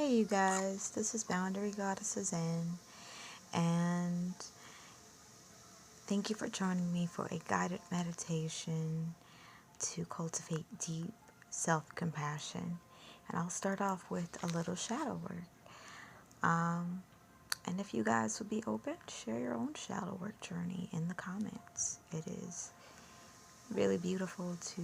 Hey you guys, this is Boundary Goddesses In, and thank you for joining me for a guided meditation to cultivate deep self-compassion. And I'll start off with a little shadow work. And if you guys would be open, share your own shadow work journey in the comments. It is really beautiful to,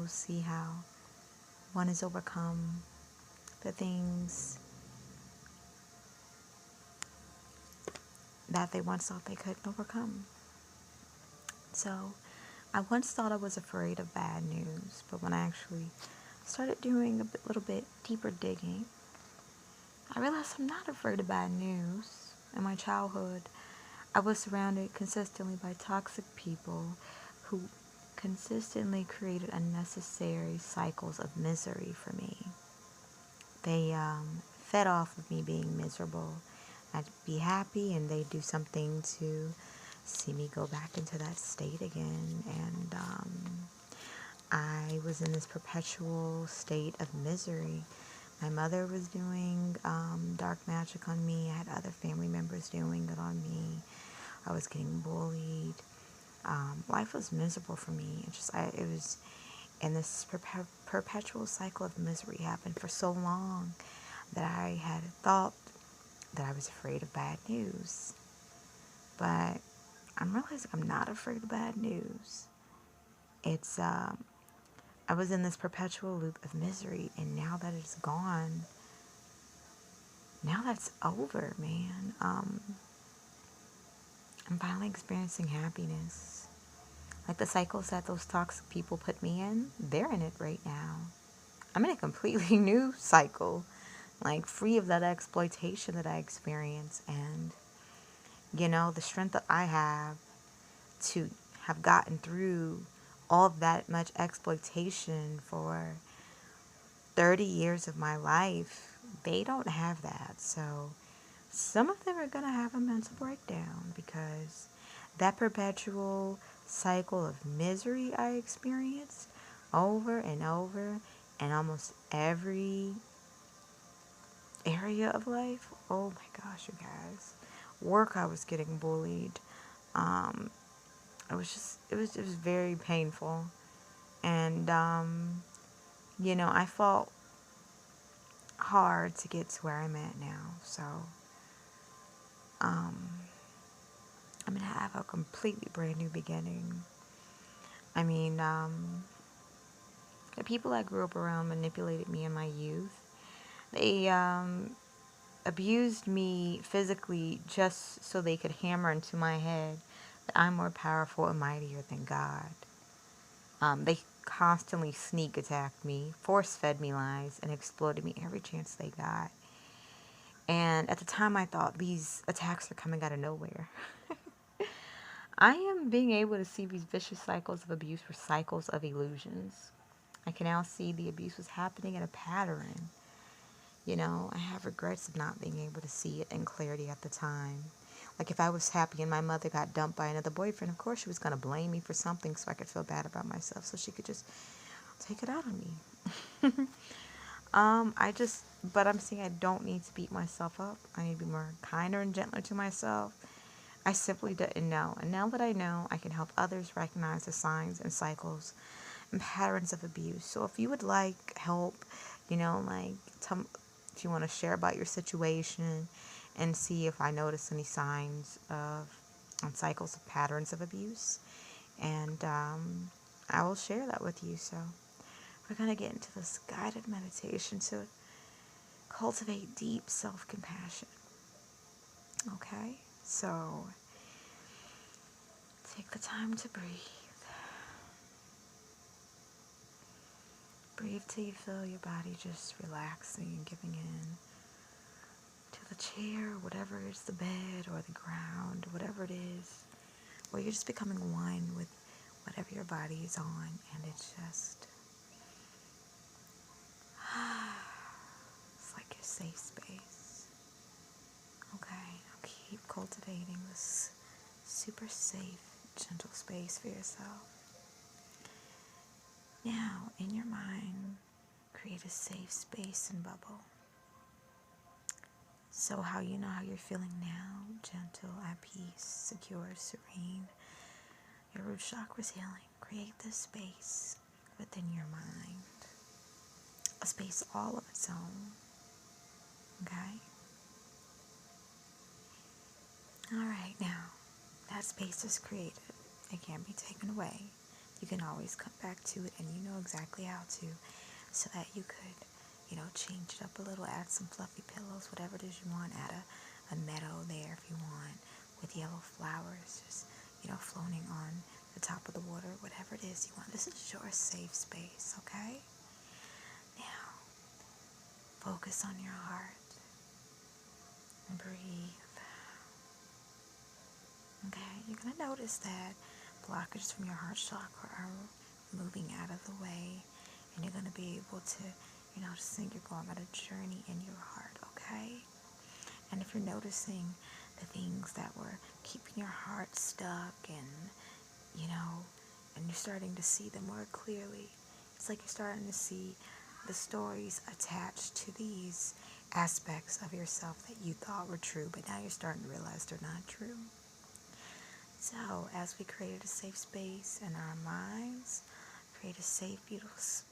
see how one has overcome the things that they once thought they couldn't overcome. So, I once thought I was afraid of bad news, but when I actually started doing a little bit deeper digging, I realized I'm not afraid of bad news. In my childhood, I was surrounded consistently by toxic people who consistently created unnecessary cycles of misery for me. They fed off of me being miserable. I'd be happy and they'd do something to see me go back into that state again. And I was in this perpetual state of misery. My mother was doing dark magic on me. I had other family members doing it on me. I was getting bullied. Life was miserable for me. It was, and this perpetual cycle of misery happened for so long that I had thought that I was afraid of bad news. But I'm realizing I'm not afraid of bad news. It's, I was in this perpetual loop of misery, and now that it's gone, now that's over, man. I'm finally experiencing happiness. Like the cycles that those toxic people put me in, they're in it right now. I'm in a completely new cycle, like free of that exploitation that I experienced. And, the strength that I have to have gotten through all that much exploitation for 30 years of my life, they don't have that. So some of them are going to have a mental breakdown because that perpetual cycle of misery I experienced over and over in almost every area of life. Oh my gosh, you guys. Work, I was getting bullied. It was very painful. And, I fought hard to get to where I'm at now. So, I'm going to have a completely brand new beginning. I mean, the people I grew up around manipulated me in my youth. They, abused me physically just so they could hammer into my head that I'm more powerful and mightier than God. They constantly sneak attacked me, force fed me lies, and exploited me every chance they got. And at the time I thought these attacks are coming out of nowhere. I am being able to see these vicious cycles of abuse were cycles of illusions. I can now see the abuse was happening in a pattern. I have regrets of not being able to see it in clarity at the time. Like if I was happy and my mother got dumped by another boyfriend, of course she was going to blame me for something so I could feel bad about myself so she could just take it out on me. But I'm saying I don't need to beat myself up. I need to be more kinder and gentler to myself. I simply didn't know. And now that I know, I can help others recognize the signs and cycles and patterns of abuse. So if you would like help, if you want to share about your situation and see if I notice any signs of cycles of patterns of abuse, and I will share that with you. So we're going to get into this guided meditation to cultivate deep self-compassion. Okay? So take the time to breathe. Breathe till you feel your body just relaxing and giving in to the chair, whatever is the bed or the ground, whatever it is, or you're just becoming one with whatever your body is on, and it's just, it's like your safe space. Okay, now keep cultivating this super safe, gentle space for yourself. Now, in your mind, create a safe space and bubble. So how you know how you're feeling now? Gentle, at peace, secure, serene. Your root chakra's healing. Create this space within your mind. A space all of its own. Okay? Alright, now, that space is created. It can't be taken away. You can always come back to it, and you know exactly how to, so that you could, change it up a little, add some fluffy pillows, whatever it is you want, add a meadow there if you want, with yellow flowers, just, floating on the top of the water, whatever it is you want. This is your safe space, okay? Now, focus on your heart. Breathe. Okay, you're going to notice that blockages from your heart chakra are moving out of the way, and you're going to be able to, just think you're going on a journey in your heart, okay? And if you're noticing the things that were keeping your heart stuck and, and you're starting to see them more clearly, it's like you're starting to see the stories attached to these aspects of yourself that you thought were true, but now you're starting to realize they're not true. So, as we created a safe space in our minds, create a safe,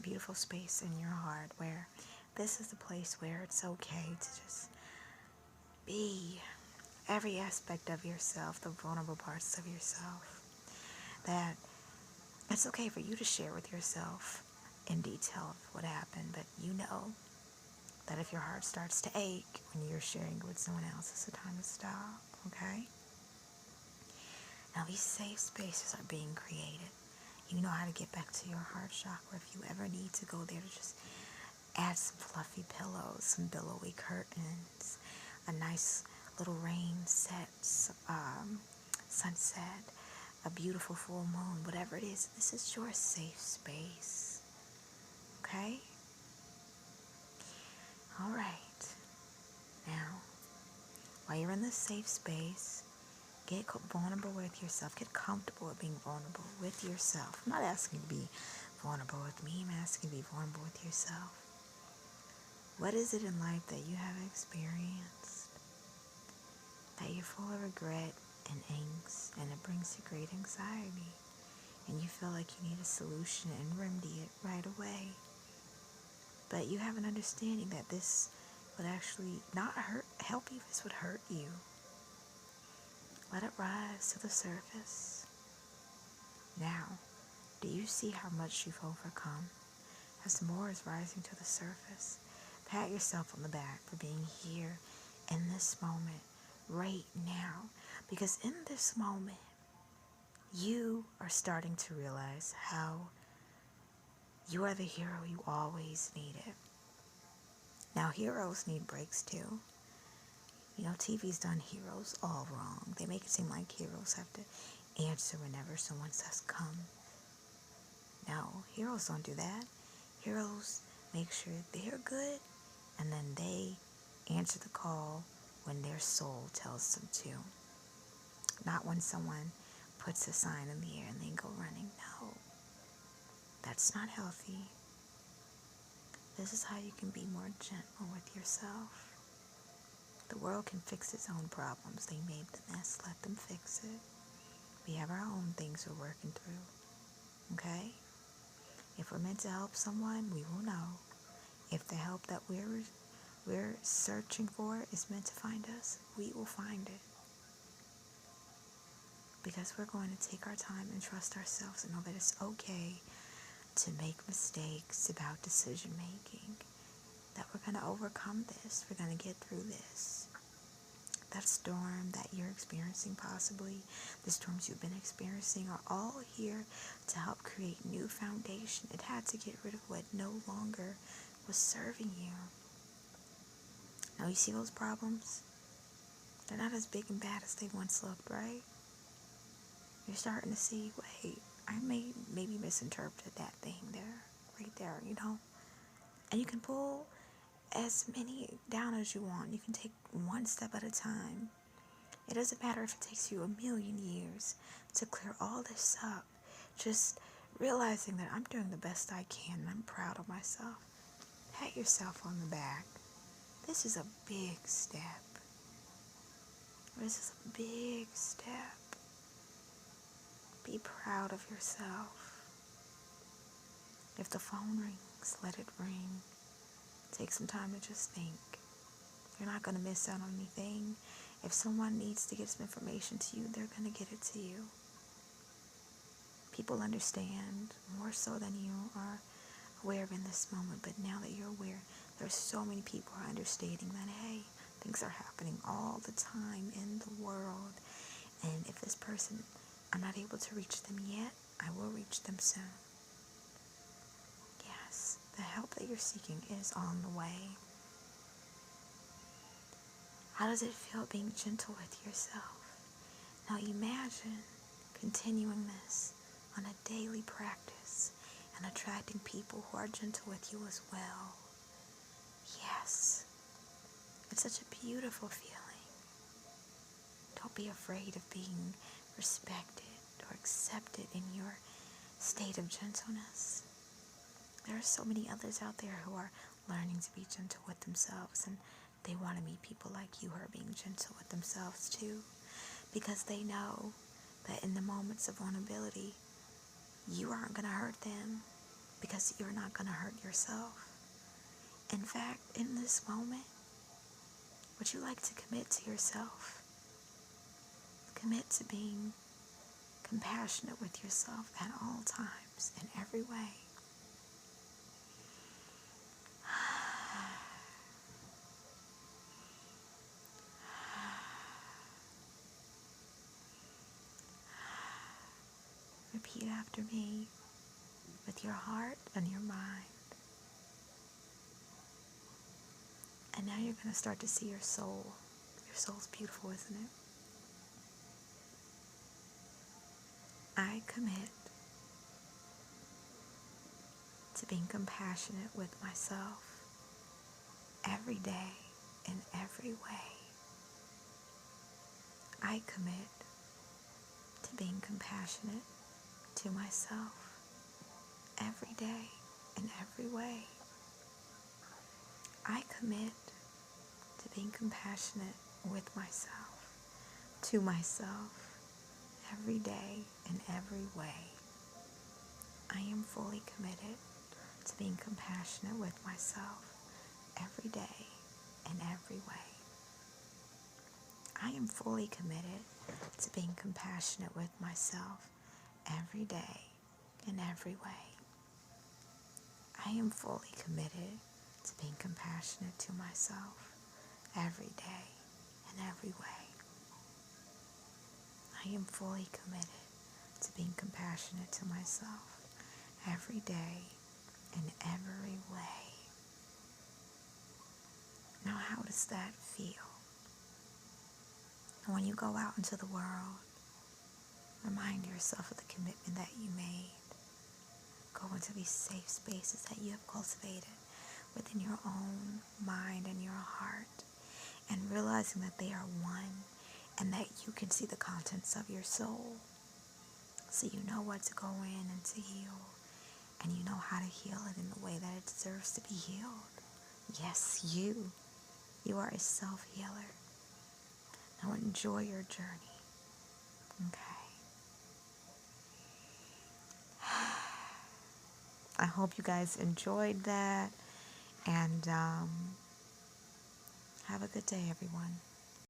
beautiful space in your heart where this is the place where it's okay to just be every aspect of yourself, the vulnerable parts of yourself. That it's okay for you to share with yourself in detail of what happened, but you know that if your heart starts to ache when you're sharing it with someone else, it's the time to stop, okay? Now, these safe spaces are being created. You know how to get back to your heart chakra if you ever need to go there, to just add some fluffy pillows, some billowy curtains, a nice little rain set, sunset, a beautiful full moon, whatever it is. This is your safe space. Okay? All right. Now, while you're in this safe space, get vulnerable with yourself. Get comfortable with being vulnerable with yourself. I'm not asking you to be vulnerable with me. I'm asking you to be vulnerable with yourself. What is it in life that you have experienced that you're full of regret and angst, and it brings you great anxiety, and you feel like you need a solution and remedy it right away? But you have an understanding that this would actually not help you. This would hurt you. Let it rise to the surface. Now, do you see how much you've overcome? As more is rising to the surface, pat yourself on the back for being here in this moment, right now. Because in this moment, you are starting to realize how you are the hero you always needed. Now, heroes need breaks too. TV's done heroes all wrong. They make it seem like heroes have to answer whenever someone says come. No, heroes don't do that. Heroes make sure they're good, and then they answer the call when their soul tells them to. Not when someone puts a sign in the air and they go running. No, that's not healthy. This is how you can be more gentle with yourself. The world can fix its own problems. They made the mess. Let them fix it. We have our own things we're working through. Okay? If we're meant to help someone, we will know. If the help that we're searching for is meant to find us, we will find it. Because we're going to take our time and trust ourselves and know that it's okay to make mistakes about decision making. That we're going to overcome this. We're going to get through this. That storm that you're experiencing, possibly the storms you've been experiencing, are all here to help create new foundation. It had to get rid of what no longer was serving you. Now you see those problems? They're not as big and bad as they once looked, right? You're starting to see, wait, I maybe misinterpreted that thing there, right there, And you can pull as many down as you want. You can take one step at a time. It doesn't matter if it takes you 1,000,000 years to clear all this up. Just realizing that I'm doing the best I can and I'm proud of myself. Pat yourself on the back. This is a big step. This is a big step. Be proud of yourself. If the phone rings, let it ring. Take some time to just think. You're not going to miss out on anything. If someone needs to get some information to you, they're going to get it to you. People understand more so than you are aware of in this moment. But now that you're aware, there's so many people who are understanding that, hey, things are happening all the time in the world. And if this person, I'm not able to reach them yet, I will reach them soon. Yes, the help that you're seeking is on the way. How does it feel being gentle with yourself? Now imagine continuing this on a daily practice and attracting people who are gentle with you as well. Yes, it's such a beautiful feeling. Don't be afraid of being respected or accepted in your state of gentleness. There are so many others out there who are learning to be gentle with themselves, and they want to meet people like you who are being gentle with themselves too, because they know that in the moments of vulnerability, you aren't going to hurt them because you're not going to hurt yourself. In fact, in this moment, would you like to commit to yourself? Commit to being compassionate with yourself at all times, in every way. Repeat after me with your heart and your mind. And now you're going to start to see your soul. Your soul's beautiful, isn't it? I commit to being compassionate with myself every day in every way. I commit to being compassionate to myself every day in every way. I commit to being compassionate with myself, to myself, every day in every way. I am fully committed to being compassionate with myself every day in every way. I am fully committed to being compassionate with myself every day in every way. I am fully committed to being compassionate to myself every day in every way. I am fully committed to being compassionate to myself every day in every way. Now, how does that feel? When you go out into the world, remind yourself of the commitment that you made. Go into these safe spaces that you have cultivated within your own mind and your heart, and realizing that they are one and that you can see the contents of your soul. So you know what to go in and to heal, and you know how to heal it in the way that it deserves to be healed. Yes, you are a self-healer. Now enjoy your journey. Okay. I hope you guys enjoyed that, and have a good day, everyone.